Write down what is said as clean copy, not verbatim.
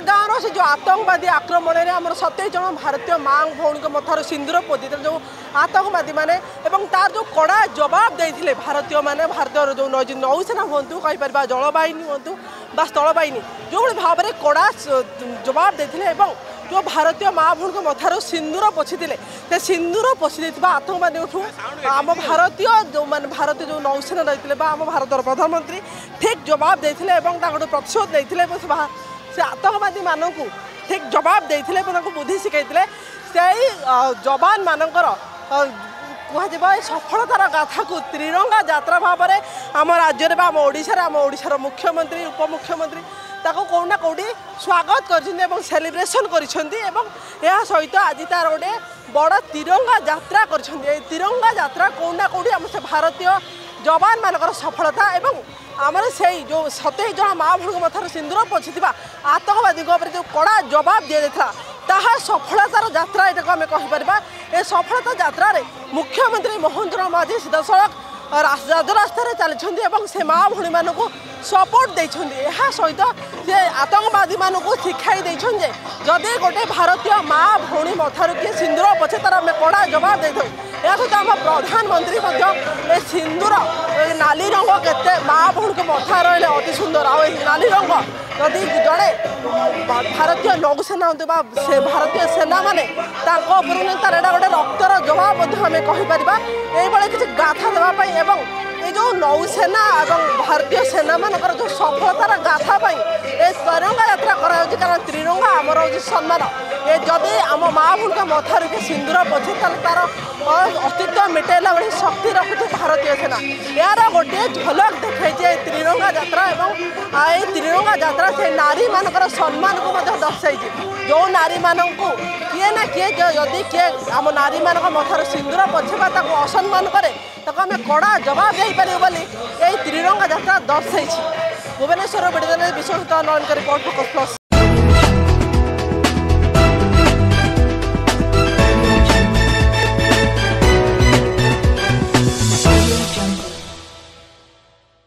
पहलगाम से जो आतंकवादी आक्रमण में आम 27 जन भारतीय माँ भौणी मथार सिंदूर पोती जो आतंकवादी मैंने तार जो कड़ा जवाब देते भारतीय मैंने भारतीय जो नौसेना हूँ कहीपर जलवाहिनी हूँ बा स्थलवाहिनी जो भाव में कड़ा जवाब देते जो भारतीय माँ भौणी मथार सिंदूर पोछी से सिंदूर पोछी आतंकवादी आम भारतीय जो मैंने भारतीय जो नौसेना रही आम भारत प्रधानमंत्री ठीक जवाब देते प्रतिशोध नहीं से आतंकवादी मानू ठीक जवाब देते बुद्धि शिखाई से जवान मानकर कह सफलतार गाथा को त्रिरंगा यात्रा भाव में आम राज्य में आम ओडिशार मुख्यमंत्री उपमुख्यमंत्री कौना कौटी स्वागत कर सेलिब्रेशन कर सहित आज तार गोटे बड़ तिरंगा यात्रा कर तिरंगा यात्रा कौना कौटी आम से भारतीय जवान मानकर सफलता एवं आमर से जो 27 जन माँ भौणी मथार सिंदूर पोछी आतंकवादी जो कड़ा जवाब दि जाता ताहा सफलतार यात्रा यहाँ आम कहीपर ए सफलता यात्रा मुख्यमंत्री मोहन चरण माझी सीधा सड़क राजरास्तार चलती से माँ भौणी मान सपोर्ट देते सहित से आतंकवादी मान शिखाई देते जदि गोटे भारतीय माँ भौणी मथार किए सिंदूर पोछे तार आम कड़ा जवाब दे या सहित आम प्रधानमंत्री ए सिंदूर नाली रंग के माँ भौणी के मथा रही अति सुंदर नाली रंग जदि जड़े भारतीय नौसेना हूँ भारतीय सेना मैंने तार गोटे रक्तर जवाब आम कहीपर ये किसी गाथा देवाई एवं ये जो नौसेना और भारतीय सेना मानकर जो सफलतार गाथा ये तिरंगा यात्रा कारण त्रिरंगा आमर हूँ सम्मान ये जदि आम माँ भौणी मथार के सिंदूर पोछे तार अस्तित्व मिटेला भाई शक्ति रखुचे भारतीय सेना यार गोटे झलक देखाई त्रिरंगा यात्रा और त्रिरंगा यात्रा से नारी मानकर सम्मान को दर्शाई जो नारी मानू किए ना किए जदि किए आम नारी मान मथार सिंदूर पोछेबा असम्मान कै आम कड़ा जवाब दे पार त्रिरंगा यात्रा दर्शाई भुवनेश्वर विश्वजित नयन रिपोर्ट फोकस प्लस।